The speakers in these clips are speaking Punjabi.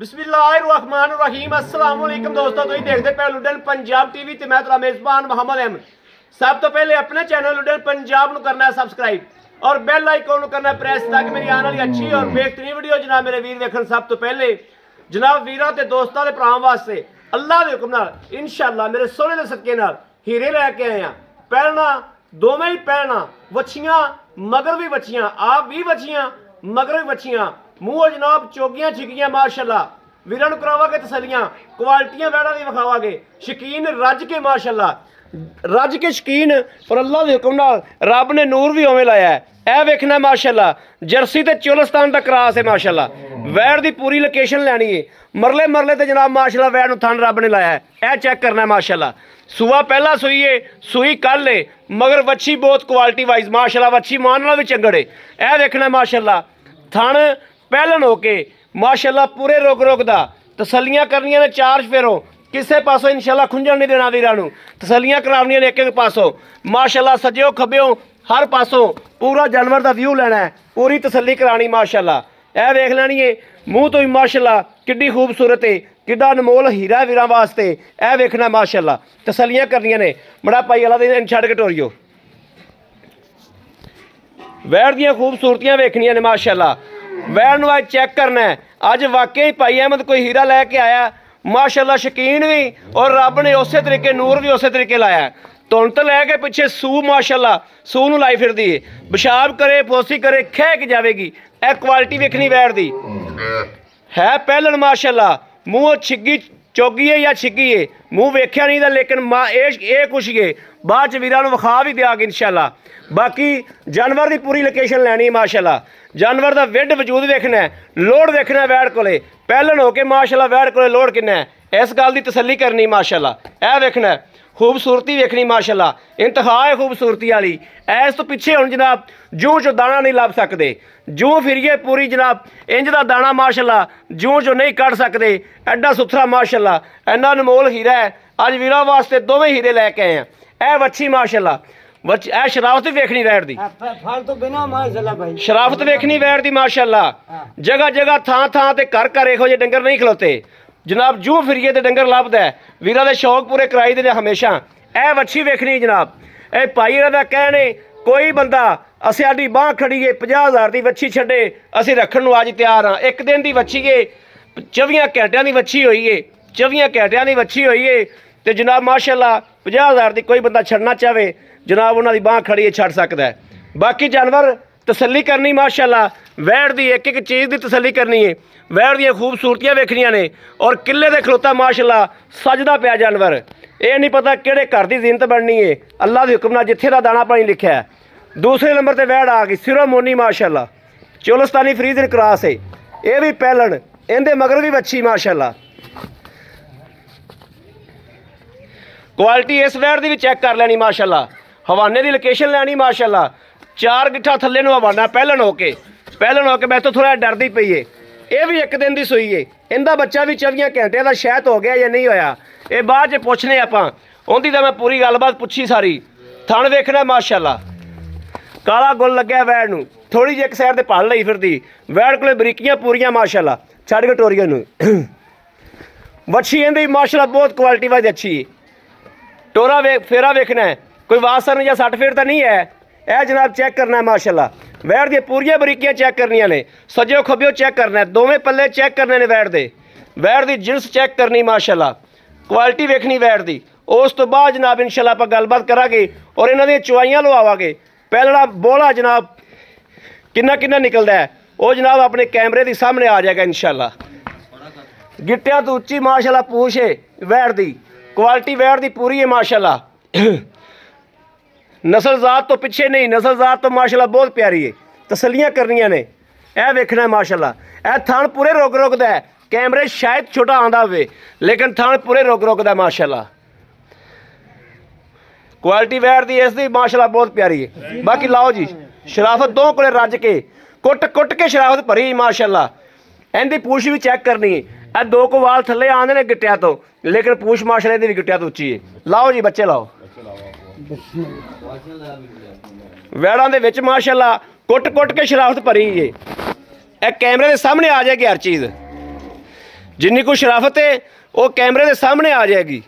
बिस्मिल्लाहिर्रहमानिर्रहीम अस्सलाम वालेकुम दोस्तों, तुम देखते पे लुडन पंजाब टीवी ते मैं तेरा मेजबान मोहम्मद अहमद। सब तो पहले अपने चैनल लुडन पंजाब को करना है सब्सक्राइब और बेल आइकन करना है प्रेस ताकि मेरी आने वाली अच्छी और बेहतरीन वीडियो जनाब मेरे वीर देखन। सब तो पहले जनाब वीरों ते दोस्तों के भरावां वास्ते अल्लाह के हुक्म नाल इंशाअल्लाह मेरे सोने के सदके नाल हीरे लैके आए हैं। पहलना दोवें ही पहलना वछियां मगर भी वछियां, आप भी वछियां मगर भी वछियां, मूँह जनाब चोगियां छिगियां माशाअल्लाह। वीरां करावांगे तसलियां, क्वालिटियां वैड़ा दी विखावांगे, शकीन रज के माशाअल्लाह, रज के शकीन और अल्लाह के हुक्म नाल रब ने नूर भी उवें लाया है। ए वेखना माशाअल्लाह, जर्सी ते चोलस्तान दा क्रास है माशाअल्लाह। वैड़ दी पूरी लोकेशन लैनी है, मरले मरले ते जनाब माशाअल्लाह वैड़ नूं थन रब ने लाया है। ए चेक करना है माशाअल्लाह। सुआ पहला सुई है, सुई कल है, मगर वच्छी बहुत क्वालिटी वाइज माशाअल्लाह, वच्छी मान नाल भी चंगड़ है। ए वेखना माशाअल्लाह, थन पहलन होके माशाअल्लाह पूरे रोग रोग दा तसलियां करनियां ने चार फेरों, किसे पासों इंशाअल्लाह खुंजण नहीं देना वीरां नूं, तसलियां करावनियां ने एक एक पासों माशाअल्लाह, सज्जो खब्बेओ हर पासों पूरा जानवर का व्यू लेना है, पूरी तसली करानी माशाअल्लाह। ए वेख लैनी है मूँह तो ही माशाअल्लाह किड्डी खूबसूरत है, किड्डा अनमोल हीरा वीरां वास्ते। ए वेखना माशाअल्लाह, तसलियां करनियां ने बड़ा पाई वाला दिन छड़ के टोरियो। वैड़ दियां खूबसूरतियां वेखनियां ने माशाअल्लाह। वैड़ नूं अज चेक करना है, अज वाकई भाई अहमद कोई हीरा लैके आया माशाअल्लाह, शकीन भी और रब ने उस तरीके नूर भी उस तरीके लाया। धुन तो लैके पिछे सूह माशाअल्लाह, सूह नूं लाई फिरदी है, पेशाब करे फोसी करे खै के जाएगी। ए क्वालिटी वेखनी वैड़ दी है पहलन माशाअल्लाह, मूँह छिग्गी चोगी है या छिग्गी है, मूँह वेख्या नहीं था लेकिन माँ ये कुछ है बाद वीरां नूं विखा भी देंगे इंशाअल्लाह। बाकी जानवर की पूरी लोकेशन लैनी है माशाअल्लाह, जानवर का विड वजूद वेखना है, लोड वेखना है वैड़ कोले पहलन होके माशाअल्लाह, वैड़ कोले लोड किन्ना है इस गल की तसली करनी माशाअल्लाह। ए वेखना है खूबसूरती वेखनी माशाअल्लाह, इंतहा है खूबसूरती वाली। इस तो पिछे हुण जनाब जूं चो दाना नहीं लभ सकते, जूं फिरिए पूरी जनाब इंज दा दाना माशाअल्लाह जूं चो नहीं कढ़ सकते, एडा सुथरा माशाअल्लाह, इन्ना अनमोल हीरा है। अज वीरां वास्ते दोवें हीरे लैके आए हैं। ए वच्छी माशाअल्लाह, ए शराफत भी वेखनी वैड़ दी, शराफत वेखनी वैड़ दी माशाअल्लाह। जगह जगह थां थां ते घर घर इहो जे डंगर नहीं खलोते जनाब, जूं फिरिए ते डंगर लभदा है। वीरां दे शौक पूरे कराई दे हमेशा। ए वच्छी वेखनी जनाब, ए भाई दा कहने कोई बंदा असीं साडी बांह खड़ी है 50,000 की वच्छी छड्डे असीं रखण नूं अज तैयार हाँ। एक दिन की वच्छी है, 24 घंटिया की वच्छी हुई है, 24 घंटिया की वच्छी हुई है तो जनाब माशाअल्लाह 50,000 की कोई बंदा छड़ना चाहे जनाब उन्हां दी बांह खड़ी है छड़ सकता है। बाकी जानवर तसली करनी माशाअल्लाह, वैड़ दी एक एक चीज़ की तसली करनी है, वैड़ दियां खूबसूरतियां वेखनियां ने और किले दे खलोता माशाअल्लाह सजदा पिया जानवर। ये नहीं पता किहड़े घर की जिनत बननी है, अल्लाह के हुक्म नाल जिथे दा दाना पानी लिखा है। दूसरे नंबर पर वैड़ आ गई सिरोमोनी माशाअल्लाह, चोलस्तानी फ्रीजन क्रॉस है, ये भी पहलन इहदे मगर भी वच्छी माशाअल्लाह। क्वालिटी इस वैड़ की भी चेक कर लैनी माशाअल्लाह, हवाने की लोकेशन लैनी माशाअल्लाह। 4 गिट्ठा थल्ले नूं हवाना पहलन होके मैं तो थोड़ा डरदी पई है। ये भी एक दिन की सुई है, इनका बच्चा भी 24 घंटे का शायद हो गया या नहीं होया, ये बाद च पुछने आपां उहदी तां मैं पूरी गलबात पुछी सारी। थण वेखना माशाअल्लाह, काला गुल लग्या वैड़ नूं, थोड़ी जी एक साइड ते भल लई फिरदी वैड़ कोले बरीकियां पूरियां माशाअल्लाह। छड़ के टोरिया नूं वच्छी इहदी माशाअल्लाह बहुत क्वालिटी वाइज अच्छी है। टोरा फेरा वेखना है, कोई वासन या 60 फीट तो नहीं है। यह जनाब चेक करना है माशाअल्लाह, वैड़ दी पूरियां बरीकियां चेक करनियां ने, सज्जो खब्बेओ चेक करना है, दोवें पल्ले चेक करने ने वैड़ दे, वैड़ दी जिन्स चेक करनी माशाअल्लाह, क्वालिटी वेखनी वैड़ दी। उस तो बाद जनाब इंशाअल्लाह आपां गलबात करांगे और इन्हां दी चवाइयां लवावांगे। पहला बोला जनाब किन्ना किन्ना निकलदा है वो जनाब अपने कैमरे के सामने आ जाएगा इंशाअल्लाह। गिट्टियां तो उच्ची माशाअल्लाह पूछ है वैड़ दी, क्वालिटी वैड़ दी पूरी है माशाअल्लाह। नस्ल जात तो पिछे नहीं, नस्ल जात तो माशाअल्लाह बहुत प्यारी है, तसलियां करनियां ने। यह वेखना है माशाअल्लाह, यह थान पूरे रोक रोकदा है, कैमरे शायद छोटा आंदा होवे लेकिन थान पूरे रोक रोकदा माशाअल्लाह। क्वालिटी वैड़ दी इसदी माशाअल्लाह बहुत प्यारी है। बाकी लाओ जी शराफत दो कोले रज के कुट के शराफत भरी माशाअल्लाह। इनकी पूछ भी चेक करनी है, यह 2 को वाल थले आंदे ने गिट्टिया तो लेकिन पूछ माशाअल्लाह भी गिट्टिया तो उच्ची है। लाओ जी बच्चे लाओ, वैड़ा दे विच माशाअल्लाह कुट के शराफत भरी है। कैमरे के सामने आ जाएगी हर चीज़। ਜਿੰਨੀ ਕੁ ਸ਼ਰਾਫਤ ਹੈ ਉਹ ਕੈਮਰੇ ਦੇ ਸਾਹਮਣੇ ਆ ਜਾਏਗੀ।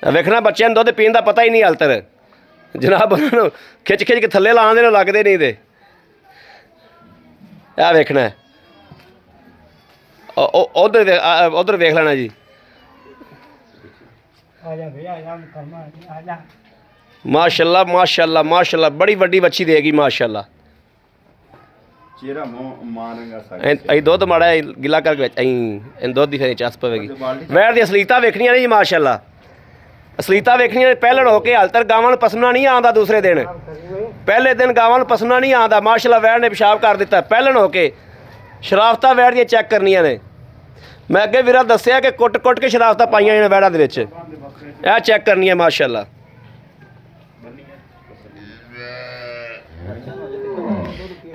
ਵੇਖਣਾ ਬੱਚਿਆਂ ਨੂੰ ਦੁੱਧ ਪੀਣ ਦਾ ਪਤਾ ਹੀ ਨਹੀਂ ਹਾਲਤਰ ਜਨਾਬ, ਉਹਨਾਂ ਨੂੰ ਖਿੱਚ ਖਿੱਚ ਕੇ ਥੱਲੇ ਲਾਉਂਦੇ ਨੇ, ਲੱਗਦੇ ਨਹੀਂ ਤੇ ਇਹ ਵੇਖਣਾ ਉਧਰ ਵੇਖ ਲੈਣਾ ਜੀ। ਮਾਸ਼ਾਅੱਲਾ ਮਾਸ਼ਾਅੱਲਾ ਮਾਸ਼ਾਅੱਲਾ, ਬੜੀ ਵੱਡੀ ਬੱਚੀ ਦੇਗੀ ਮਾਸ਼ਾਅੱਲਾ। ਚਿਹਰਾ ਮਾਰਾਂਗਾ ਅਸੀਂ ਦੁੱਧ ਮਾੜਾ ਗਿੱਲਾ ਕਰਕੇ ਵਿੱਚ ਅਸੀਂ ਦੁੱਧ ਦੀ ਫਿਰ ਚਸ ਪਵੇਗੀ। ਵੈਰ ਦੀ ਅਸਲੀਤਾਂ ਵੇਖਣੀਆਂ ਨੇ ਜੀ ਮਾਸ਼ਾਅੱਲਾ, ਅਸਲੀਤਾਂ ਵੇਖਣੀਆਂ ਨੇ। ਪਹਿਲਣ ਹੋ ਕੇ ਹਾਲ ਤੱਕ ਗਾਵਾਂ ਨੂੰ ਪਸਮਣਾ ਨਹੀਂ ਆਉਂਦਾ, ਦੂਸਰੇ ਦਿਨ ਪਹਿਲੇ ਦਿਨ ਗਾਵਾਂ ਨੂੰ ਪਸਮਣਾ ਨਹੀਂ ਆਉਂਦਾ ਮਾਸ਼ਾਅੱਲਾ। ਵੈਰ ਨੇ ਪਿਸ਼ਾਬ ਕਰ ਦਿੱਤਾ ਪਹਿਲਣ ਹੋ ਕੇ। ਸ਼ਰਾਫਤਾਂ ਵੈਰ ਦੀਆਂ ਚੈੱਕ ਕਰਨੀਆਂ ਨੇ। ਮੈਂ ਅੱਗੇ ਵੀਰਾ ਦੱਸਿਆ ਕਿ ਕੁੱਟ ਕੁੱਟ ਕੇ ਸ਼ਰਾਫਤਾਂ ਪਾਈਆਂ ਨੇ ਵੈਰਾਂ ਦੇ ਵਿੱਚ, ਇਹ ਚੈੱਕ ਕਰਨੀਆਂ ਮਾਸ਼ਾਅੱਲਾ।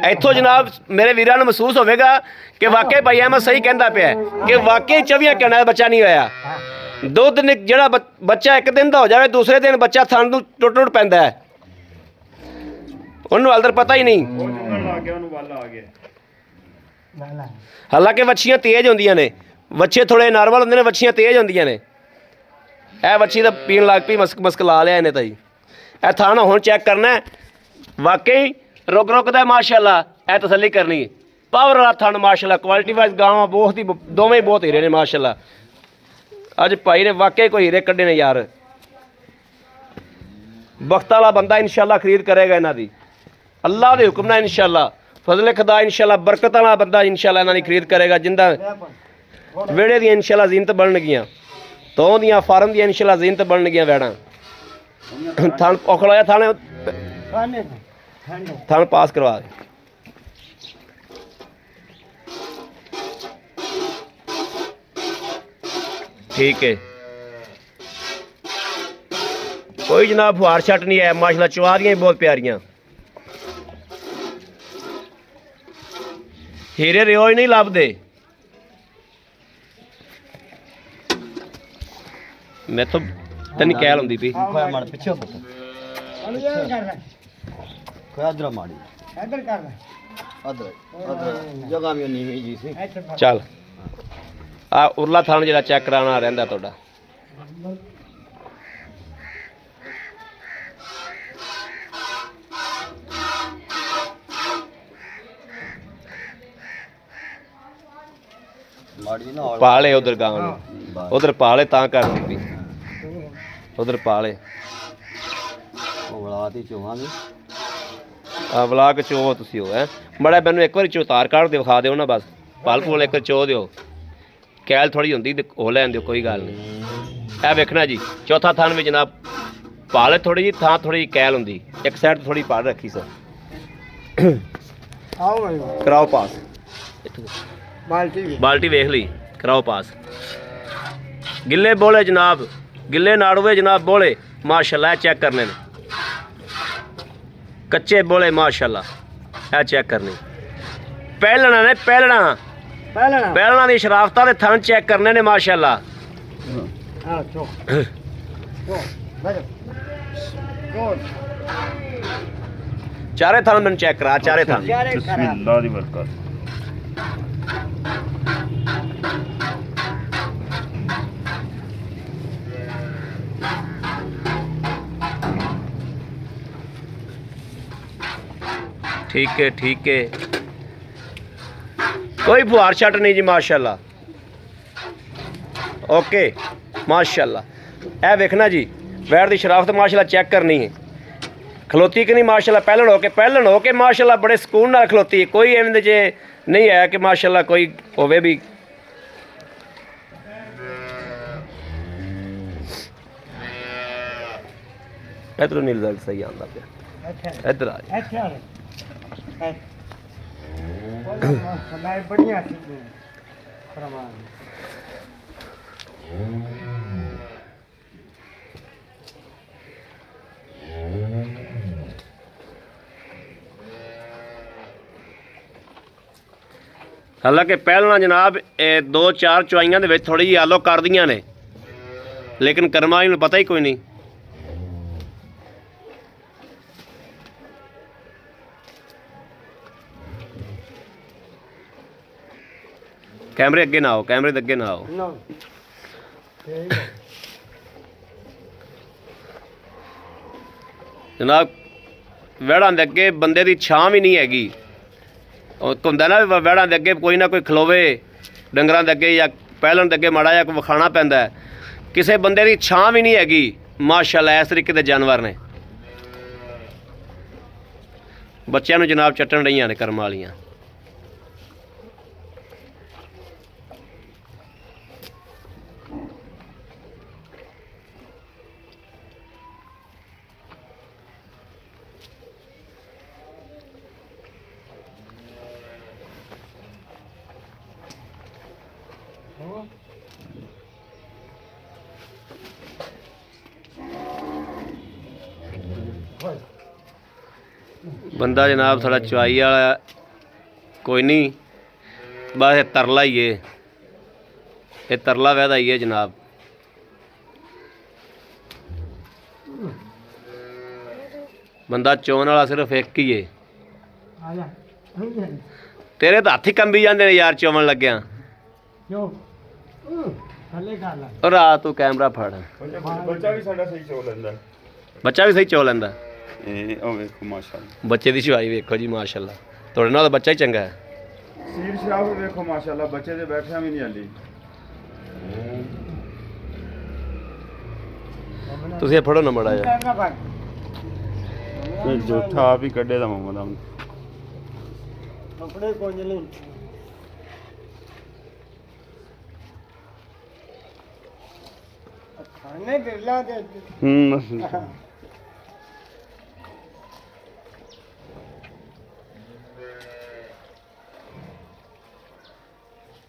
ਇੱਥੋਂ ਜਨਾਬ ਮੇਰੇ ਵੀਰਾਂ ਨੂੰ ਮਹਿਸੂਸ ਹੋਵੇਗਾ ਕਿ ਵਾਕਈ ਭਾਈ ਅਹਿਮਦ ਸਹੀ ਕਹਿੰਦਾ ਪਿਆ ਕਿ ਵਾਕਈ 24 ਘੰਟਿਆਂ ਦਾ ਬੱਚਾ ਨਹੀਂ ਹੋਇਆ। ਦੁੱਧ ਜਿਹੜਾ ਬੱਚਾ ਇੱਕ ਦਿਨ ਦਾ ਹੋ ਜਾਵੇ, ਦੂਸਰੇ ਦਿਨ ਬੱਚਾ ਥਣ ਨੂੰ ਟੁੱਟ ਟੁੱਟ ਪੈਂਦਾ ਹੈ, ਉਹਨੂੰ ਹਾਲਤਰ ਪਤਾ ਹੀ ਨਹੀਂ। ਹਾਲਾਂਕਿ ਵੱਛੀਆਂ ਤੇਜ਼ ਹੁੰਦੀਆਂ ਨੇ, ਵੱਛੇ ਥੋੜੇ ਨਾਰਮਲ ਹੁੰਦੇ ਨੇ, ਵੱਛੀਆਂ ਤੇਜ਼ ਹੁੰਦੀਆਂ ਨੇ। ਇਹ ਵੱਛੀ ਤਾਂ ਪੀਣ ਲੱਗ ਪਈ, ਮਸਕ ਲਾ ਲਿਆ ਇਹਨੇ ਤਾਂ ਜੀ। ਇਹ ਥਣ ਹੁਣ ਚੈੱਕ ਕਰਨਾ ਵਾਕਈ ਰੁਕ ਰੁਕਦਾ ਮਾਸ਼ਾਅੱਲਾ। ਇਹ ਤਸੱਲੀ ਕਰਨੀ ਪਾਵਰ ਵਾਲਾ ਥਣ ਮਾਸ਼ਾਅੱਲਾ। ਕੁਆਲਿਟੀ ਵਾਈਜ਼ ਗਾਵਾਂ ਬਹੁਤ ਹੀ ਦੋਵੇਂ ਬਹੁਤ ਹੀਰੇ ਨੇ ਮਾਸ਼ਾਅੱਲਾ। ਅੱਜ ਭਾਈ ਨੇ ਵਾਕਈ ਕੋਈ ਹੀਰੇ ਕੱਢੇ ਨੇ ਯਾਰ। ਵਕਤ ਵਾਲਾ ਬੰਦਾ ਇਨਸ਼ਾਅੱਲਾ ਖਰੀਦ ਕਰੇਗਾ ਇਹਨਾਂ ਦੀ, ਅੱਲਾਹ ਦੇ ਹੁਕਮ ਨਾਲ ਇਨਸ਼ਾਅੱਲਾ। ਫਜ਼ਲ ਖੁਦਾ ਇਨਸ਼ਾਅੱਲਾ ਬਰਕਤ ਵਾਲਾ ਬੰਦਾ ਇਨਸ਼ਾਅੱਲਾ ਇਹਨਾਂ ਦੀ ਖਰੀਦ ਕਰੇਗਾ, ਜਿੰਦਾ ਵਿਹੜੇ ਦੀਆਂ ਇਨਸ਼ਾਅੱਲਾ ਜ਼ੀਨਤ ਬਣਨਗੀਆਂ, ਤੋਂ ਦੀਆਂ ਫਾਰਮ ਦੀਆਂ ਇਨਸ਼ਾਅੱਲਾ ਜ਼ੀਨਤ ਬਣਨਗੀਆਂ ਵੈੜਾਂ। ਥਣ ਔਖਲਾ ਥਣ ਪਾਸ ਕਰਵਾ ਦੇ। ठीक है, कोई जनाब फुहार छट नहीं है माशाल्लाह। चुआरियां भी बहुत प्यारियां, हीरे रियोज नहीं लभदे। मैं तो तनी कैल होंदी पई पिछे जगह भी नीवी जी सी। चल आ उरला थान जरा चेक कराना रहिंदा तुहाडा। पाले उधर गांव ने उधर पाले ता कर दी उधर पाले ਵਲਾਗ ਚੋ ਤੁਸੀਂ ਹੋ ਹੈ ਬੜਾ। ਮੈਨੂੰ ਇੱਕ ਵਾਰੀ ਚੋਤਾਰ ਕਾੜ ਦੇ ਵਿਖਾ ਦਿਓ ਨਾ ਬਸ। ਪਲ ਫੁੱਲ ਇੱਕ ਚੋ ਦਿਓ, ਕੈਲ ਥੋੜੀ ਹੁੰਦੀ ਤੇ ਹੋ ਲੈਣ ਦਿਓ, ਕੋਈ ਗੱਲ ਨਹੀਂ। ਇਹ ਵੇਖਣਾ ਜੀ ਚੌਥਾ ਥਣ ਵਿੱਚ ਜਨਾਬ ਪਾਲ ਥੋੜੀ ਜੀ ਥਾਂ ਥੋੜੀ ਜਿਹੀ ਕੈਲ ਹੁੰਦੀ, ਇੱਕ ਸਾਈਡ ਥੋੜੀ ਪਾਲ ਰੱਖੀ ਸਰ। ਕਰਾਓ ਪਾਸ, ਬਾਲਟੀ ਵੇਖ ਲਈ, ਕਰਾਓ ਪਾਸ। ਗਿੱਲੇ ਬੋਲੇ ਜਨਾਬ, ਗਿੱਲੇ ਨਾੜੂਏ ਜਨਾਬ ਬੋਲੇ ਮਾਸ਼ਾਅੱਲਾ। ਚੈੱਕ ਕਰਨੇ ਨੇ ਕੱਚੇ ਬੋਲੇ ਮਾਸ਼ਾਅੱਲਾ। ਇਹ ਚੈੱਕ ਕਰਨੀ ਪਹਿਲਣਾ ਨੇ, ਪਹਿਲਣਾ ਦੀ ਸ਼ਰਾਫਤਾਂ ਦੇ ਥਣ ਚੈੱਕ ਕਰਨੇ ਨੇ ਮਾਸ਼ਾਅੱਲਾ। ਚਾਰੇ ਥਣ ਮੈਨੂੰ ਚੈੱਕ ਕਰਾ, ਚਾਰੇ ਥਣ। ਬਿਸਮਿल्लाह ਦੀ ਬਰਕਤ। ठीक है ठीक है, कोई फुहार छट नहीं जी माशाल्लाह। ओके माशाल्लाह। ए वेखना जी वैर दी शराफत माशाल्लाह चेक करनी है। खलोती कि नहीं माशाल्लाह, पहलन हो के माशाल्लाह बड़े सुकून नाल खलोती है। कोई एवं जे नहीं है कि माशाल्लाह कोई होवे भी। इधर नील रिजल्ट सही आंदा पिया, इधर आ जा। बढ़िया ਹਾਲਾਂਕਿ ਪਹਿਲਾਂ ਜਨਾਬ ਇਹ 2-4 ਚੁਆਈਆਂ ਦੇ ਵਿੱਚ ਥੋੜੀ ਜਿਹੀ ਆਲੋ ਕਰਦੀਆਂ ਨੇ, ਲੇਕਿਨ ਕਰਮਾਂ ਵਾਲੀ ਨੂੰ ਪਤਾ ਹੀ ਕੋਈ ਨਹੀਂ। ਕੈਮਰੇ ਅੱਗੇ ਨਾ ਆਓ, ਕੈਮਰੇ ਦੇ ਅੱਗੇ ਨਾ ਆਓ। ਜਨਾਬ ਵਿਹੜਾਂ ਦੇ ਅੱਗੇ ਬੰਦੇ ਦੀ ਛਾਂ ਵੀ ਨਹੀਂ ਹੈਗੀ। ਉਹ ਹੁੰਦਾ ਨਾ ਵਿਹੜਾਂ ਦੇ ਅੱਗੇ ਕੋਈ ਨਾ ਕੋਈ ਖਲੋਵੇ, ਡੰਗਰਾਂ ਦੇ ਅੱਗੇ ਜਾਂ ਪਹਿਲਣ ਦੇ ਅੱਗੇ ਮਾੜਾ ਜਿਹਾ ਕੋਈ ਵਿਖਾਣਾ ਪੈਂਦਾ ਹੈ। ਕਿਸੇ ਬੰਦੇ ਦੀ ਛਾਂ ਵੀ ਨਹੀਂ ਹੈਗੀ। ਮਾਸ਼ਾਅੱਲਾ ਇਸ ਤਰੀਕੇ ਦੇ ਜਾਨਵਰ ਨੇ। ਬੱਚਿਆਂ ਨੂੰ ਜਨਾਬ ਚੱਟਣ ਰਹੀਆਂ ਨੇ ਕਰਮਾਂ ਵਾਲੀਆਂ। ਬੰਦਾ जनाब थोड़ा चवाई वाला कोई नहीं, बस ये तरला ही है, ये तरला वैदा ही है जनाब। बंदा चोन वाला सिर्फ एक ही है। तेरे तो हथ ही कंबी जाते हैं यार चोवन लग्या। रात तू कैमरा फड़। ਬੱਚਾ ਵੀ ਸਾਡਾ ਸਹੀ ਚੋ ਲੈਂਦਾ। ਬੱਚਾ ਵੀ ਸਹੀ ਚੋ ਲੈਂਦਾ। ਇਹ ਉਹ ਵੇਖੋ ਮਾਸ਼ਾਅੱਲਾ। ਬੱਚੇ ਦੀ ਚਵਾਈ ਵੇਖੋ ਜੀ ਮਾਸ਼ਾਅੱਲਾ। ਤੁਹਾਡੇ ਨਾਲ ਤਾਂ ਬੱਚਾ ਹੀ ਚੰਗਾ ਹੈ। ਸੀਰ ਸ਼ਰਾਫ ਵੇਖੋ ਮਾਸ਼ਾਅੱਲਾ, ਬੱਚੇ ਦੇ ਬੈਠਿਆ ਵੀ ਨਹੀਂ ਹਾਲੀ। ਤੁਸੀਂ ਇਹ ਫੜੋ ਨਾ ਮੜਾ ਜਾ। ਇਹ ਜੂਠਾ ਆਪ ਹੀ ਕੱਢੇ ਦਾ ਮੁਹੰਮਦ ਆਮ। ਆਪਣੇ ਕੋਲ ਨਹੀਂ ਖਾਣੇ ਬਿਰਲਾ ਦੇ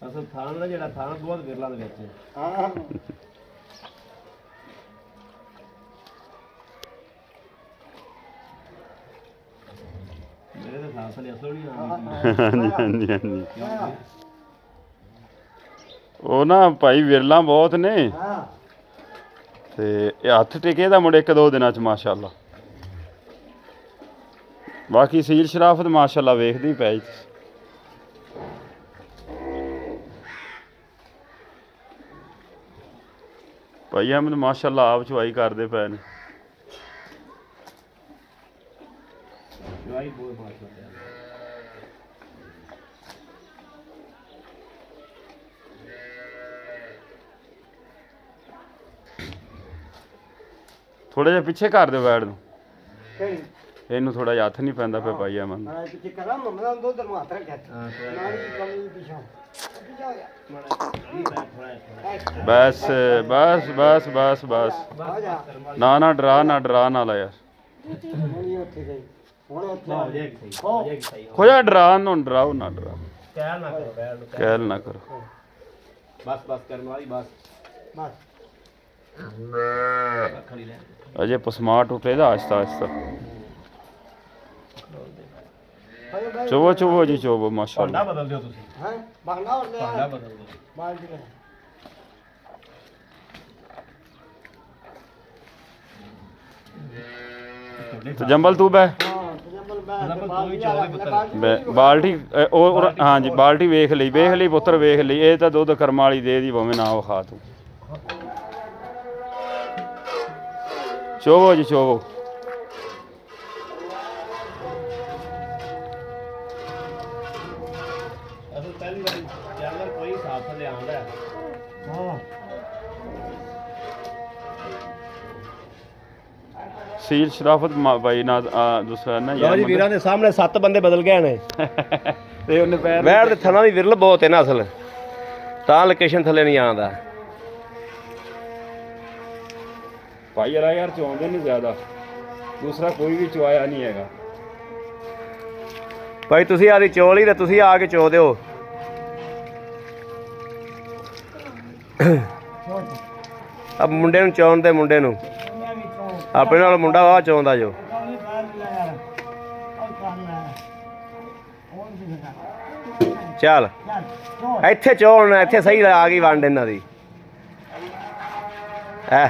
ਅਸਲ ਥਾਣ ਦਾ ਜਿਹੜਾ ਥਾਣ ਬਹੁਤ ਗਿਰਲਾ ਦੇ ਵਿੱਚ। ਹਾਂ ਮੇਰੇ ਤਾਂ ਸਾਹ ਲਈ ਅਸਲ ਨਹੀਂ ਹਾਂਜੀ ਹਾਂਜੀ। ਉਹ ਨਾ ਭਾਈ ਵਿਰਲਾ ਬਹੁਤ ਨੇ ਹਾਂ ਤੇ ਇਹ ਹੱਥ ਟਿਕੇ ਦਾ ਮੁੰਡੇ 1-2 ਦਿਨਾਂ ਚ ਮਾਸ਼ਾਅੱਲਾ। ਬਾਕੀ ਸੀਲ ਸ਼ਰਾਫਤ ਮਾਸ਼ਾਅੱਲਾ ਵੇਖਦੇ ਹੀ ਪਏ। ਭਾਈ ਅਹਿਮਦ ਮਾਸ਼ਾਅੱਲਾ ਆਪ ਚਵਾਈ ਕਰਦੇ ਪਏ ਨੇ। ਚਵਾਈ ਬਹੁਤ ਮਾਸ਼ਾਅੱਲਾ। ਥੋੜਾ ਜਿਹਾ ਪਿੱਛੇ ਕਰ ਦਿਓ ਬੈਡ ਨੂੰ। ਕਿਹੜੀ ਇਹਨੂੰ ਥੋੜਾ ਜਿਹਾ ਹੱਥ ਨਹੀਂ ਪੈਂਦਾ ਪਿਆ ਭਾਈ ਅਹਿਮਦ। ਮੈਂ ਪਿੱਛੇ ਕਰਾਂ ਮੰਮਾ ਦੋ ਦਰ ਮਾਤ ਰੱਖਿਆ ਨਾਲੀ ਕਮੀ ਪਿਛਾ ਬਸ ਬਸ ਬਸ ਬਸ ਬਸ। ਆ ਜਾ ਨਾ ਨਾ ਡਰਾ ਨਾ ਡਰਾ ਨਾ ਲਾ ਯਾਰ। ਹੁਣੀ ਉੱਥੇ ਗਈ ਹੁਣ ਉੱਥੇ ਆ ਗਈ ਖੋਇਆ ਡਰਾ ਨੂੰ ਡਰਾਓ ਨਾ ਡਰਾ। ਕਹਿਲ ਨਾ ਕਰੋ, ਬੈਠ ਨੂੰ ਕਹਿਲ ਨਾ ਕਰੋ। ਬਸ ਬਸ ਕਰਨ ਵਾਲੀ ਬਸ। ਬਸ ਖੜੀ ਲੈ। ਅਜੇ ਪਸਮਾਟ ਉਠੇਗਾ ਆਹਿਸਤਾ ਆਹਿਸਤਾ। ਚੋਵੋ ਚੋਵੋ ਜੀ ਚੋਵੋ ਮਾਸ਼ਾਅੱਲਾ। ਭਾਂਡਾ ਬਦਲ ਦਿਓ ਤੁਸੀਂ। ਹਾਂ ਬਾਂਡਾ ਹੋਰ ਭਾਂਡਾ ਲੈ ਬਦਲ ਦਿਓ। ਬਾਲਟੀ ਲੈ ਜੰਬਲ ਤੂੰ ਬੈ ਹਾਂ ਜੰਬਲ ਬਾਲਟੀ ਬਾਲਟੀ ਉਹ ਹਾਂਜੀ ਬਾਲਟੀ ਵੇਖ ਲਈ ਪੁੱਤਰ ਵੇਖ ਲਈ। ਇਹ ਤਾਂ ਦੁੱਧ ਕਰਮਾਂ ਵਾਲੀ ਦੇ ਦੀ ਭਾਵੇਂ ਨਾ ਵਿਖਾ ਤੂੰ। ਚੋਵੋ ਜੀ ਚੋਵੋ। ਅਸਲ ਪਹਿਲੀ ਵਾਰੀ ਜਾਨਵਰ ਕੋਈ ਹਿਸਾਬ ਤੋਂ ਲਿਆਉਂਦਾ ਹੈ। ਹਾਂ ਸੀਲ ਸ਼ਰਾਫਤ ਭਾਈ ਨਾ ਦੂਸਰਾ ਨਾ ਲਓ ਜੀ ਵੀਰਾਂ ਦੇ ਸਾਹਮਣੇ 7 ਬੰਦੇ ਬਦਲ ਗਏ ਨੇ। ਤੇ ਉਹਨੇ ਪੈਰ ਵੈੜ ਦੇ ਥਣਾ ਦੀ ਵਿਰਲ ਬਹੁਤ ਹੈ ਨਾ ਅਸਲ, ਤਾਂ ਲੋਕੇਸ਼ਨ ਥੱਲੇ ਨਹੀਂ ਆਉਂਦਾ। ਭਾਈ ਯਾਰ ਚਵਾਉਂਦੇ ਨਹੀਂ ਜ਼ਿਆਦਾ। ਦੂਸਰਾ ਕੋਈ ਵੀ ਚਵਾਇਆ ਨਹੀਂ ਹੈਗਾ। ਭਾਈ ਤੁਸੀਂ ਆਦੀ ਚੋਲ ਹੀ ਤੇ ਤੁਸੀਂ ਆ ਕੇ ਚੋ ਦਿਓ। ਆ ਮੁੰਡੇ ਨੂੰ ਚੋਣ ਦੇ, ਮੁੰਡੇ ਨੂੰ ਆਪਣੇ ਨਾਲ ਮੁੰਡਾ ਵਾ ਚੋਂਦਾ ਜੋ। ਨਹੀਂ ਬਾਹਰ ਲੈ ਯਾਰ ਉਹ ਕੰਮ ਹੈ ਹੋਰ ਵੀ ਚੱਲ ਚੱਲ ਚੋ ਇੱਥੇ ਚੋਣ ਇੱਥੇ ਸਹੀ ਆ ਗਈ ਵੰਡ ਇਹਨਾਂ ਦੀ ਐ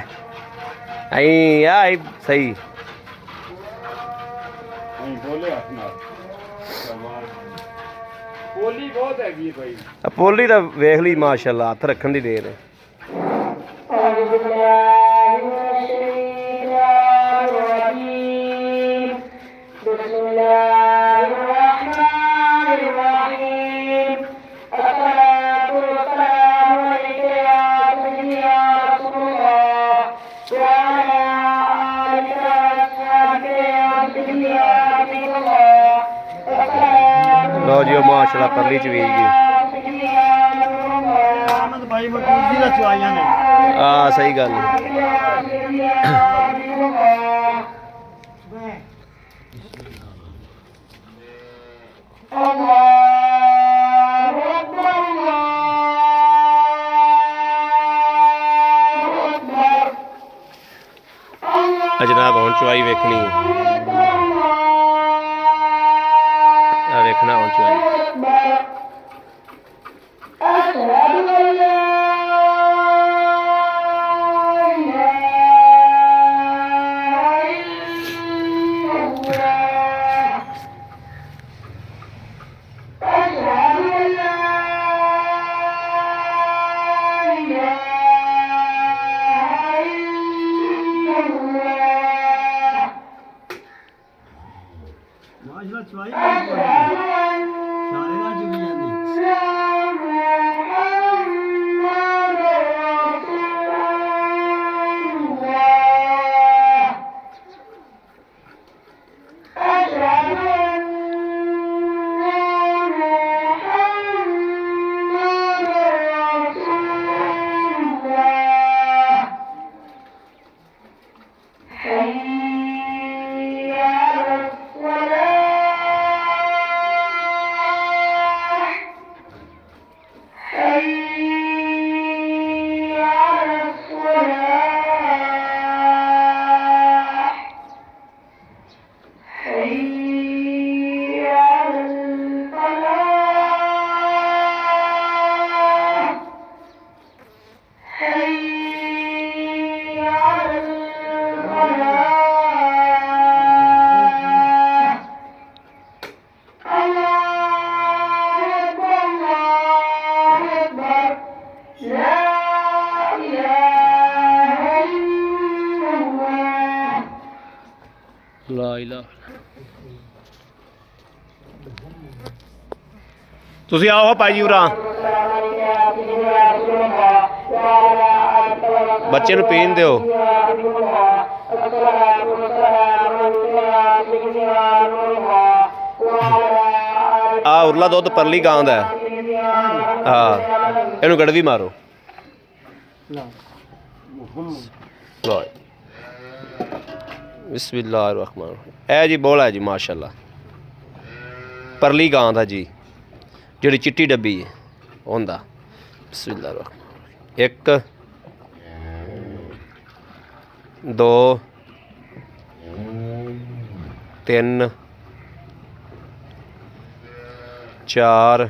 ਸਹੀ ਅਸੀਂ ਬੋਲੇ ਹੱਥ ਨਾਲ ਪੋਲੀ ਬਹੁਤ ਹੈਗੀ ਭਾਈ ਆ ਪੋਲੀ ਤਾਂ ਵੇਖ ਲਈ ਮਾਸ਼ਾਅੱਲਾ ਹੱਥ ਰੱਖਣ ਦੀ ਦੇਰ ਹੈ ਲਓ ਜੀ ਉਹ ਮਾਸ਼ਾਅੱਲਾ ਪਰਲੀ ਚ ਵੇਚ ਗਈ ਆਨੰਦ ਭਾਈ ਮਕਬੂਲ ਦਾ ਚਵਾਈਆਂ ਨੇ ਆ ਸਹੀ ਗੱਲ ਜਨਾਬ ਹੁਣ ਚਵਾਈ ਵੇਖਣੀ ਆ ਵੇਖਣਾ ਹੁਣ ਚਵਾਈ ਮਾਸ਼ਾਅੱਲਾ ਚਵਾਈ ਸਾਰੇ ਨਾਲ ਜੁੜੀ ਜਾਂਦੀ ਲਾ ਇਲਾ ਤੁਸੀਂ ਆਓ ਭਾਈ ਜੀ ਉਰਾ ਬੱਚੇ ਨੂੰ ਪੀਣ ਦਿਓ ਆ ਉਰਲਾ ਦੁੱਧ ਪਰਲੀ ਗਾਂ ਦਾ ਹਾਂ ਇਹਨੂੰ ਗੜਵੀ ਮਾਰੋ ਲਓ ਬਿਸਮਿल्लाहिर्रहमान ਇਹ ਜੀ ਬੋਲਾ ਜੀ ਮਾਸ਼ਾਅੱਲਾ ਪਰਲੀ ਗਾਂ ਦਾ ਜੀ ਜਿਹੜੀ ਚਿੱਟੀ ਡੱਬੀ ਹੈ ਹੁੰਦਾ ਬਿਸਮਿल्लाहिर्रहमान 1 2 3 4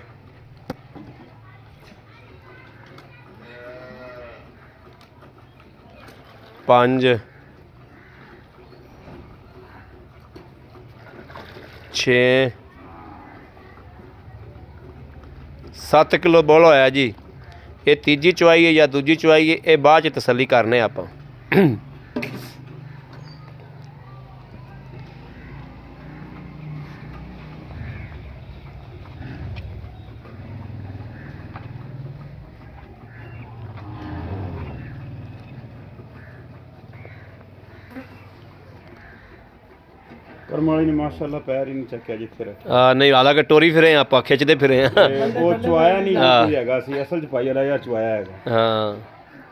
5 6 7 ਕਿਲੋ ਬੋਲ ਹੋਇਆ ਜੀ ਇਹ ਤੀਜੀ ਚਵਾਈ ਹੈ ਜਾਂ ਦੂਜੀ ਚਵਾਈ ਹੈ ਇਹ ਬਾਅਦ ਚ ਤਸੱਲੀ ਕਰਨੇ ਆਪਾਂ ਕਰਮ ਵਾਲੀ ਨੇ ਮਾਸ਼ਾਅੱਲਾ ਪੈਰ ਹੀ ਨਹੀਂ ਚੱਕਿਆ ਜਿੱਥੇ ਰੱਖਿਆ ਨਹੀਂ ਹਾਲਾਂਕਿ ਟੋਰੀ ਫਿਰੇ ਆਪਾਂ ਖਿੱਚਦੇ ਫਿਰੇ ਆ ਤੇ ਉਹ ਚੁਆਇਆ ਨਹੀਂ ਕੋਈ ਹੈਗਾ ਸੀ ਅਸਲ ਚ ਪਾਈ ਵਾਲਾ ਜਾਂ ਚੁਆਇਆ ਹੈਗਾ ਹਾਂ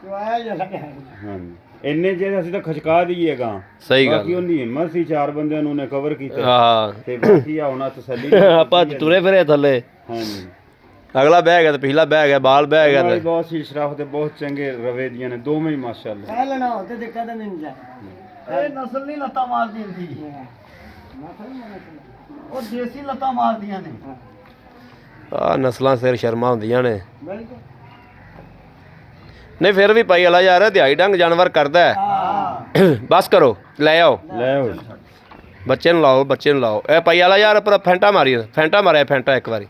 ਚਵਾਇਆ ਜਲਾ ਹਾਂਜੀ ਇੰਨੇ ਜੇ ਅਸੀਂ ਤਾਂ ਖਚਕਾ ਦਈਏਗਾ ਸਹੀ ਗੱਲ ਬਾਕੀ ਉਹਦੀ ਹਿੰਮਤ ਸੀ 4 ਬੰਦਿਆਂ ਨੂੰ ਨੇ ਕਵਰ ਕੀਤਾ ਹਾਂ ਤੇ ਬਾਕੀ ਆ ਹੁਣ ਤਸੱਲੀ ਆਪਾਂ ਤੁਰੇ ਫਿਰੇ ਥੱਲੇ ਹਾਂਜੀ ਅਗਲਾ ਬਹਿ ਗਿਆ ਤੇ ਪਿਛਲਾ ਬਹਿ ਗਿਆ ਬਾਲ ਬਹਿ ਗਿਆ ਤੇ ਬਹੁਤ ਸੀ ਸ਼ਰਾਫ ਤੇ ਬਹੁਤ ਚੰਗੇ ਰਵੇ ਦੀਆਂ ਨੇ ਦੋਵੇਂ ਹੀ ਮਾਸ਼ਾਅੱਲਾ ਕਹਿ ਲੈਣਾ ਤੇ ਦਿੱਕਤ ਨਹੀਂ ਜਾ ਇਹ ਨਸਲ ਨਹੀਂ ਲੱਤਾਂ ਮਾਰਦੀ ਹੁੰਦੀ ਉਹ ਦੇਸੀ ਲੱਤਾਂ ਮਾਰਦੀਆਂ ਨੇ ਆ ਨਸਲਾਂ ਸਿਰ ਸ਼ਰਮਾ ਹੁੰਦੀਆਂ ਨੇ ਨਹੀਂ ਫਿਰ ਵੀ ਭਾਈ ਅਲਾ ਯਾਰ ਦਿਹਾੜੀ ਡੰਗ ਜਾਨਵਰ ਕਰਦਾ ਹੈ। ਬਸ ਕਰੋ ਲੈ ਆਓ ਲੈ ਆਓ ਬੱਚੇ ਨੂੰ ਲਾਓ ਇਹ ਭਾਈ ਅਲਾ ਯਾਰ ਪਰ ਫੈਂਟਾ ਮਾਰਿਆ ਫੈਂਟਾ ਇੱਕ ਵਾਰੀ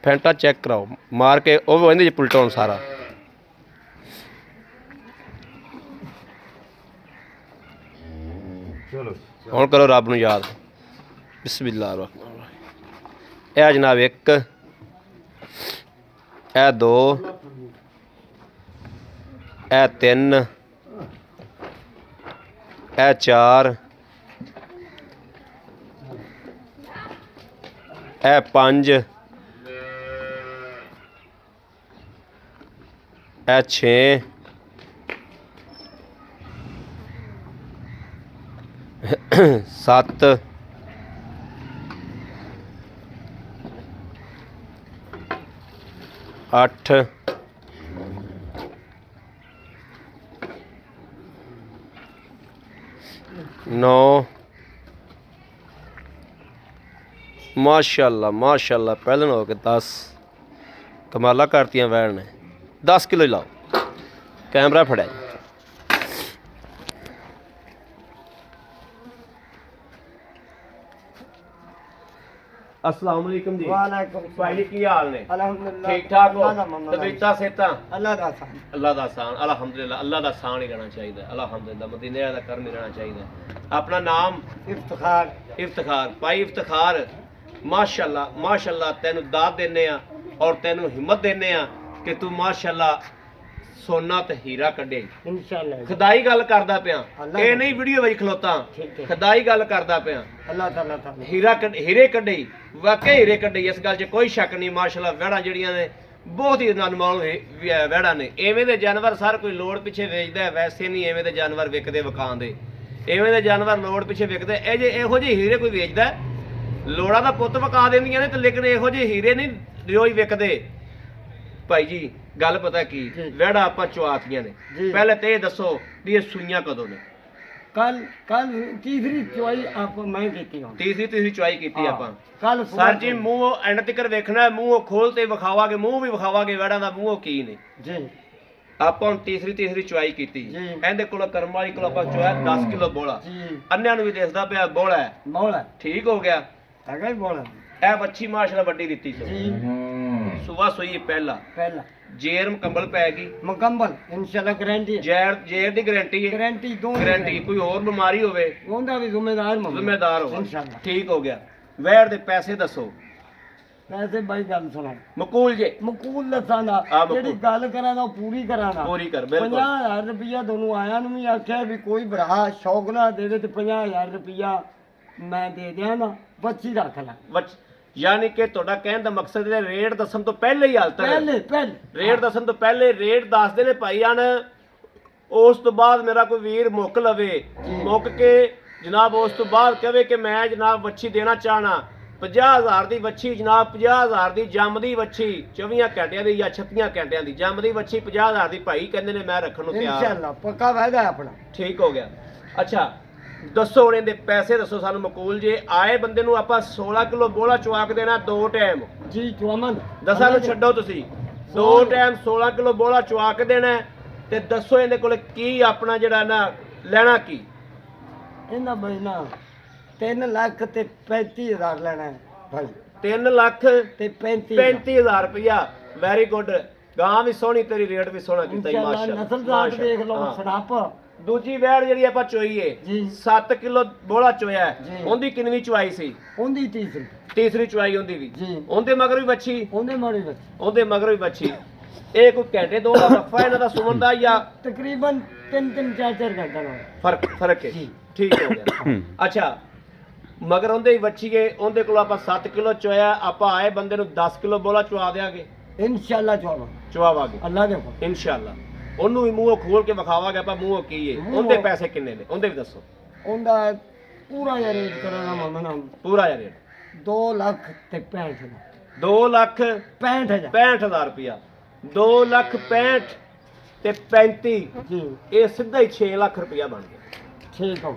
ਫੈਂਟਾ ਚੈੱਕ ਕਰਾਓ ਮਾਰ ਕੇ ਉਹ ਇਹਦੇ ਚ ਪੁਲਟੋਨ ਸਾਰਾ ਚਲੋ ਹੁਣ ਕਰੋ ਰੱਬ ਨੂੰ ਯਾਦ ਬਿਸਮਿਲ੍ਲਾਹ ਰਹਿਮਾਨ ਰਹੀਮ ਇਹ ਜਨਾਬ 1 ਇਹ 2 ਇਹ 3 ਇਹ 4 ਇਹ 5 ਇਹ 6 7 8 9 ਮਾਸ਼ਾਅੱਲਾ ਪਹਿਲਾਂ ਹੋ ਕੇ 10 ਕਮਾਲਾ ਕਰਤੀਆਂ ਵੈਣ ਨੇ 10 ਕਿਲੋ ਹੀ ਲਾਓ ਕੈਮਰਾ ਫੜਿਆ ਜੀ। अस्सलाम वालेकुम जी वालेकुम भाई जी की हाल ने अल्हम्दुलिल्लाह ठीक ठाक हो अल्लाह दा मंगल है। तबीयतां सेहतां अल्लाह दा सान अल्लाह दा आसान अल्हम्दुलिल्लाह अल्लाह दा आसान ही रहना चाहिए अल्हम्दुलिल्लाह मदीने दा करम ही रहना चाहिए अपना नाम इफ्तिखार इफ्तिखार भाई इफ्तिखार माशाअल्लाह माशाअल्लाह तेनू दाद देने आ और तेनू हिम्मत देने आ कि तू माशाअल्लाह सोना ते हीरा कढे इंशाअल्लाह खुदाई गल करदा पिया अल्लाह ਇਹ ਨਹੀਂ ਵੀਡੀਓ ਵਿੱਚ ਖਲੋਤਾ ठीक है खुदाई गल करदा पिया अल्लाह ताला ताला ਹੀਰੇ ਕੱਢੇ ਵਾਕਈ ਹੀਰੇ ਕੱਢੇ ਇਸ ਗੱਲ 'ਚ ਕੋਈ ਸ਼ੱਕ ਨਹੀਂ ਮਾਸ਼ਾਅੱਲਾ ਵਹਿੜਾਂ ਜਿਹੜੀਆਂ ਨੇ ਬਹੁਤ ਹੀ ਅਨਮੋਲ ਵਹਿੜਾਂ ਨੇ ਐਵੇਂ ਦੇ ਜਾਨਵਰ ਸਾਰ ਕੋਈ ਲੋੜ ਪਿੱਛੇ ਵੇਚਦਾ ਹੈ ਵੈਸੇ ਨਹੀਂ ਐਵੇਂ ਦੇ ਜਾਨਵਰ ਵਿਕਦੇ ਵਿਕਾਉਂਦੇ ਐਵੇਂ ਦੇ ਜਾਨਵਰ ਲੋੜ ਪਿੱਛੇ ਵਿਕਦੇ ਇਹ ਜੇ ਇਹੋ ਜਿਹੇ ਹੀਰੇ ਕੋਈ ਵੇਚਦਾ ਹੈ, ਲੋੜਾਂ ਦਾ ਪੁੱਤ ਵਿਕਾ ਦਿੰਦੀਆਂ ਨੇ ਤੇ ਲੇਕਿਨ ਇਹੋ ਜਿਹੇ ਹੀਰੇ ਨਹੀਂ ਰੋਜ਼ ਵਿਕਦੇ ਭਾਈ ਜੀ ਗੱਲ ਪਤਾ ਕੀ ਜੀ। ਵਹਿੜਾਂ ਆਪਾਂ ਚੁਆਤੀਆਂ ਨੇ ਜੀ। ਪਹਿਲੇ ਤੇ ਇਹ ਦੱਸੋ ਵੀ ਇਹ ਸੂਈਆਂ ਕਦੋਂ ਨੇ कल तीसरी चुवाई आप मैं देती हूँ ਤੀਸਰੀ ਚੁਆਈ ਕੀਤੀ ਆਪਾਂ कल ਸਰ ਜੀ ਮੂੰਹ ਐਂਡ ਤੱਕ ਵੇਖਣਾ ਹੈ, ਮੂੰਹ ਖੋਲ ਤੇ ਵਿਖਾਵਾਂਗੇ ਮੂੰਹ ਵੀ ਵਿਖਾਵਾਂਗੇ ਵੜਾਂ ਦਾ ਮੂੰਹ ਕੀ ਨੇ जी ਆਪਾਂ ਹੁਣ ਤੀਸਰੀ ਚੁਆਈ ਕੀਤੀ ਜੀ। ਇਹਦੇ ਕੋਲ ਕਰਮ ਵਾਲੀ ਕੋਲ ਆਪਾਂ ਚੁਆਇਆ 10 ਕਿਲੋ ਬੋਲਾ जी ਅੰਨਿਆਂ ਨੂੰ ਵੀ ਦਿਸਦਾ ਪਿਆ ਬੋਲਾ ਹੈ बोला ਠੀਕ ਹੋ ਗਿਆ है बोला ਇਹ ਬੱਚੀ ਮਾਸ਼ਾਅੱਲਾ ਵੱਡੀ ਦਿੱਤੀ ਸੋ जी ਸੁਬਾ ਸੋਈ ਪਹਿਲਾ पहला ਜੇਰ ਮੁਕੰਮਲ ਪੈ ਗਈ मुकम्मल इंशाल्लाह गारंटी है ਜੇਰ ਦੀ ਗਾਰੰਟੀ ਹੈ गारंटी दो ਗਾਰੰਟੀ ਕੋਈ ਹੋਰ ਬਿਮਾਰੀ ਹੋਵੇ ਉਹਦਾ ਵੀ ਜ਼ਿੰਮੇਦਾਰ ਮੈਂ ਜ਼ਿੰਮੇਦਾਰ ਹੋਵੇ इंशाल्लाह ਠੀਕ ਹੋ ਗਿਆ ਵੈਰ ਦੇ ਪੈਸੇ ਦੱਸੋ ਵੈਸੇ ਬਾਈ ਗੱਲ ਸੁਣਾ ਮਕੂਲ ਜੇ ਮਕੂਲ ਲਸਾਂਦਾ ਆ ਮਕੂਲ। ਜਿਹੜੀ ਗੱਲ ਕਰਾਂ ਨਾ ਉਹ ਪੂਰੀ ਕਰਾਂਗਾ ਪੂਰੀ ਕਰ ਬਿਲਕੁਲ 50000 ਰੁਪਇਆ ਤੁਹਾਨੂੰ ਆਇਆਂ ਨੂੰ ਵੀ ਆਖਿਆ ਵੀ ਕੋਈ ਭਰਾ ਸ਼ੌਕ ਨਾਲ ਦੇ ਦੇ ਤੇ 50000 ਰੁਪਇਆ ਮੈਂ ਦੇ ਦਿਆਂ ਨਾ ਬੱਚੀ ਰੱਖ ਲੈ ਯਾਨੀ ਕਿ ਤੁਹਾਡਾ ਕਹਿਣ ਦਾ ਮਕਸਦ ਹੈ ਰੇਟ ਦੱਸਣ ਤੋਂ ਪਹਿਲੇ ਹੀ ਹਾਲਤ ਹੈ ਪਹਿਲੇ ਰੇਟ ਦੱਸਣ ਤੋਂ ਪਹਿਲੇ ਰੇਟ ਦੱਸਦੇ ਨੇ ਭਾਈ ਆਣ ਉਸ ਤੋਂ ਬਾਅਦ ਮੇਰਾ ਕੋਈ ਵੀਰ ਮੁੱਕ ਲਵੇ ਮੁੱਕ ਕੇ ਜਨਾਬ ਉਸ ਤੋਂ ਬਾਅਦ ਕਹੇ ਕਿ ਮੈਂ ਜਨਾਬ ਵੱਛੀ ਦੇਣਾ ਚਾਹਣਾ 50000 ਦੀ ਵੱਛੀ ਜਨਾਬ 50000 ਦੀ ਜੰਮਦੀ ਵੱਛੀ 24 ਘੰਟਿਆਂ ਦੀ ਜਾਂ 36 ਘੰਟਿਆਂ ਦੀ ਜੰਮਦੀ ਵੱਛੀ 50000 ਦੀ ਭਾਈ ਕਹਿੰਦੇ ਨੇ ਮੈਂ ਰੱਖਣ ਨੂੰ ਤਿਆਰ ਹਾਂ। ਇਨਸ਼ਾਅੱਲਾ ਪੱਕਾ ਵਾਅਦਾ ਹੈ ਆਪਣਾ ਠੀਕ ਹੋ ਗਿਆ ਅੱਛਾ ਦੱਸੋ ਹੁਣ ਇਹਦੇ ਪੈਸੇ ਦੱਸੋ ਸਾਨੂੰ ਮਕੂਲ ਜੇ ਆਏ ਬੰਦੇ ਨੂੰ ਆਪਾਂ 16 ਕਿਲੋ ਬੋਲਾ ਚੁਆ ਕੇ ਦੇਣਾ 2 ਟਾਈਮ ਜੀ ਚੁਆਮਨ ਦਸਾਂ ਨੂੰ ਛੱਡੋ ਤੁਸੀਂ 2 ਟਾਈਮ 16 ਕਿਲੋ ਬੋਲਾ ਚੁਆ ਕੇ ਦੇਣਾ ਹੈ, ਤੇ ਦੱਸੋ ਇਹਦੇ ਕੋਲ ਕੀ ਆਪਣਾ ਜਿਹੜਾ ਨਾ ਲੈਣਾ ਕੀ ਇਹਨਾਂ ਬਈ ਨਾ 3 ਲੱਖ ਤੇ 35000 ਲੈਣਾ ਹੈ ਭਾਈ 3 ਲੱਖ ਤੇ 35000 ਰੁਪਇਆ ਵੈਰੀ ਗੁੱਡ ਗਾਂ ਵੀ ਸੋਹਣੀ ਤੇਰੀ ਰੇਟ ਵੀ ਸੋਹਣਾ ਕੀਤਾ ਜੀ ਇੰਸ਼ਾਅੱਲਾ ਮਾਸ਼ਾਅੱਲਾ ਨਸਲ ਜ਼ਾਤ ਦੇਖ ਲਓ ਹਾਂ। ਸੜਾਪ ਦੂਜੀ ਵੈੜ ਜਿਹੜੀ ਆਪਾਂ ਚੋਈਏ ਜੀ 7 ਕਿਲੋ ਬੋਲਾ ਚੋਇਆ ਹੈ। ਜੀ। ਉਹਦੀ ਕਿੰਨੀ ਚੁਆਈ ਸੀ ਉਹਦੀ ਤੀਸਰੀ ਤੀਸਰੀ ਚੁਆਈ ਹੁੰਦੀ ਵੀ ਜੀ ਉਹਦੇ ਮਗਰ ਵੀ ਵੱਛੀ ਉਹਦੇ ਮਾਰੇ ਵਿੱਚ ਉਹਦੇ ਮਗਰ ਵੀ ਵੱਛੀ ਇਹ ਕੋਈ ਘੰਟੇ ਦੋ ਦਾ ਵਕਫਾ ਇਹਨਾਂ ਦਾ ਸੁਮਨ ਦਾ ਜਾਂ ਤਕਰੀਬਨ 3-3 4-4 ਘੰਟਾ ਦਾ ਫਰਕ ਹੈ ਜੀ। ਠੀਕ ਹੋ ਗਿਆ ਅੱਛਾ ਮਗਰ ਉਹਦੇ ਹੀ ਵੱਛੀਏ ਉਹਦੇ ਕੋਲ ਆਪਾਂ 7 ਕਿਲੋ ਚੋਇਆ ਆਪਾਂ ਆਏ ਬੰਦੇ ਨੂੰ 10 ਕਿਲੋ ਬੋਲਾ ਚਵਾ ਦਿਆਂਗੇ ਇਨਸ਼ਾਅੱਲਾ ਚੁਆਵਾਂ ਚਵਾਵਾਂਗੇ ਅੱਲਾ ਦੇ ਹੁਕਮ ਇਨਸ਼ਾਅੱਲਾ ਉਹਨੂੰ ਵੀ ਮੂੰਹੋਂ ਖੋਲ ਕੇ ਵਿਖਾਵਾਂਗੇ ਆਪਾਂ ਮੂੰਹੋਂ ਕੀ ਹੈ ਮੂੰਹੋਂ- ਉਹਦੇ ਪੈਸੇ ਕਿੰਨੇ ਨੇ ਉਹਦੇ ਵੀ ਦੱਸੋ ਉਹਦਾ ਪੂਰਾ ਜਿਹਾ ਰੇਟ ਕਰਾਂਗਾ ਮਾਮਾ ਪੂਰਾ ਜਿਹਾ ਰੇਟ 2 ਲੱਖ ਤੇ 65 2 ਲੱਖ 65000 65000 ਰੁਪਇਆ 2 ਲੱਖ 65 ਤੇ 35 ਜੀ ਇਹ ਸਿੱਧਾ ਹੀ 6 ਲੱਖ ਰੁਪਇਆ ਬਣ ਗਿਆ ਠੀਕ ਹੋ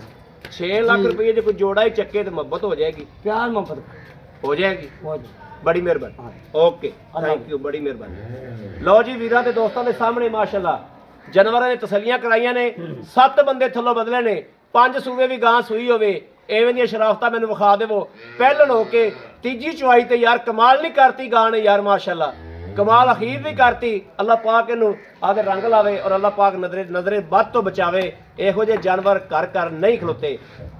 6 ਲੱਖ ਜੀ। ਰੁਪਏ ਜੇ ਕੋਈ ਜੋੜਾ ਹੀ ਚੱਕੇ ਤੇ ਮੁਹੱਬਤ ਹੋ ਜਾਏਗੀ ਪਿਆਰ ਮੁਹੱਬਤ ਹੋ ਜਾਏਗੀ ਹੋ ਜੀ ਬੜੀ ਮਿਹਰਬਾਨੀ ਓਕੇ ਥੈਂਕ ਯੂ ਬੜੀ ਮਿਹਰਬਾਨੀ ਲਓ ਜੀ ਵੀਰਾਂ ਤੇ ਦੋਸਤਾਂ ਦੇ ਸਾਹਮਣੇ ਮਾਸ਼ਾਅੱਲਾ ਜਾਨਵਰਾਂ ਨੇ ਤਸੱਲੀਆਂ ਕਰਾਈਆਂ ਨੇ 7 ਬੰਦੇ ਥੱਲੋਂ ਬਦਲੇ ਨੇ 5 ਸੂਵੇ ਵੀ ਗਾਂ ਸੂਈ ਹੋਵੇ ਐਵੇਂ ਦੀਆਂ ਸ਼ਰਾਫਤਾਂ ਮੈਨੂੰ ਵਿਖਾ ਦੇਵੋ ਪਹਿਲਣ ਹੋ ਕੇ ਤੀਜੀ ਚੁਆਈ ਤੇ ਯਾਰ ਕਮਾਲ ਨਹੀਂ ਕਰਤੀ ਗਾਂ ਨੇ ਯਾਰ ਮਾਸ਼ਾਅੱਲਾ ਕਮਾਲ ਅਖੀਰ ਵੀ ਕਰਤੀ ਅੱਲਾਹ ਪਾਕ ਇਹਨੂੰ ਆਦੇ ਰੰਗ ਲਾਵੇ ਔਰ ਅੱਲਾਹ ਪਾਕ ਨਜ਼ਰੇ ਵੱਧ ਤੋਂ ਬਚਾਵੇ ਇਹੋ ਜਿਹੇ ਜਾਨਵਰ ਘਰ ਨਹੀਂ ਖਲੋਤੇ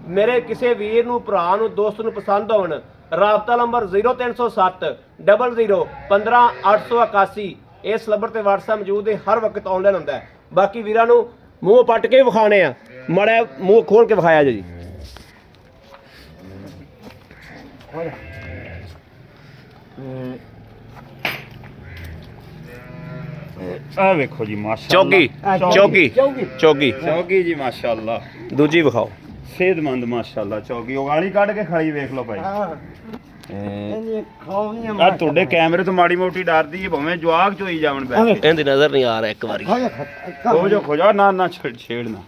ਮੇਰੇ ਕਿਸੇ ਵੀਰ ਨੂੰ ਭਰਾ ਨੂੰ ਦੋਸਤ ਨੂੰ ਪਸੰਦ ਹੋਣ ਰਾਬਤਾ ਨੰਬਰ 0307 00 15 881 ਇਸ ਨੰਬਰ ਤੇ WhatsApp ਮੌਜੂਦ ਹੈ ਹਰ ਵਕਤ ਆਨਲਾਈਨ ਹੁੰਦਾ ਹੈ ਬਾਕੀ ਵੀਰਾਂ ਨੂੰ ਮੂੰਹ ਪੱਟ ਕੇ ਵਿਖਾਣੇ ਆ ਮੜਾ ਮੂੰਹ ਖੋਲ ਕੇ ਵਿਖਾਇਆ ਜੀ ਆ ਵੇਖੋ ਜੀ ਮਾਸ਼ਾਅੱਲਾ ਚੌਗੀ ਚੌਗੀ ਜੀ ਮਾਸ਼ਾਅੱਲਾ ਦੂਜੀ ਵਿਖਾਓ ਸਿਹਤਮੰਦ ਮਾਸ਼ਾਅੱਲਾ ਚੌਗੀ ਉਗਾਲੀ ਕੱਢ ਕੇ ਖਾਲੀ ਵੇਖ ਲਓ ਭਾਈ ਹਾਂ ਇਹਨੇ ਖਾਉਣੀਆਂ ਆ ਤੁਹਾਡੇ ਕੈਮਰੇ ਤੋਂ ਮਾੜੀ ਮੋਟੀ ਡਰਦੀ ਹੈ ਭਾਵੇਂ ਜਵਾਕ ਚੋਈ ਜਾਵਣ ਬੈ ਇਹਦੀ ਨਜ਼ਰ ਨਹੀਂ ਆ ਰਿਹਾ ਇੱਕ ਵਾਰੀ ਖੋਜੋ ਨਾ ਛੇੜਨਾ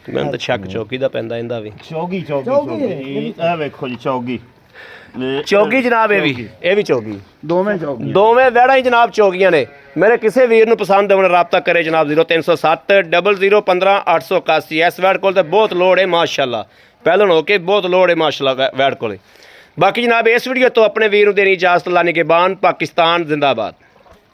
ਮੈਨੂੰ ਤਾਂ ਸ਼ੱਕ ਚੌਕੀ ਦਾ ਪੈਂਦਾ ਇਹਦਾ ਵੀ ਚੌਗੀ ਆ ਵੇਖੋ ਜੀ ਚੌਗੀ ਚੌਗੀ ਜਨਾਬ ਇਹ ਵੀ ਚੌਗੀ ਦੋਵੇਂ ਚੌਗੀ ਦੋਵੇਂ ਵਹਿੜਾਂ ਹੀ ਜਨਾਬ ਚੌਗੀਆਂ ਨੇ ਮੇਰੇ ਕਿਸੇ ਵੀਰ ਨੂੰ ਪਸੰਦ ਹੋਣ ਰਾਬਤਾ ਕਰੇ ਜਨਾਬ 0307 00 15 881 ਇਸ ਵੈੜ ਕੋਲ ਤੇ ਬਹੁਤ ਲੋੜ ਹੈ ਮਾਸ਼ਾਅੱਲਾ ਪਹਿਲਣ ਹੋ ਕੇ ਬਹੁਤ ਲੋੜ ਹੈ ਮਾਸ਼ਾਅੱਲਾ ਵੈੜ ਕੋਲੇ ਬਾਕੀ ਜਨਾਬ ਇਸ ਵੀਡੀਓ ਤੋਂ ਆਪਣੇ ਵੀਰ ਨੂੰ ਦੇਣੀ ਇਜਾਜ਼ਤ ਲਾਣੇ ਕੇ ਬਾਨ ਪਾਕਿਸਤਾਨ ਜ਼ਿੰਦਾਬਾਦ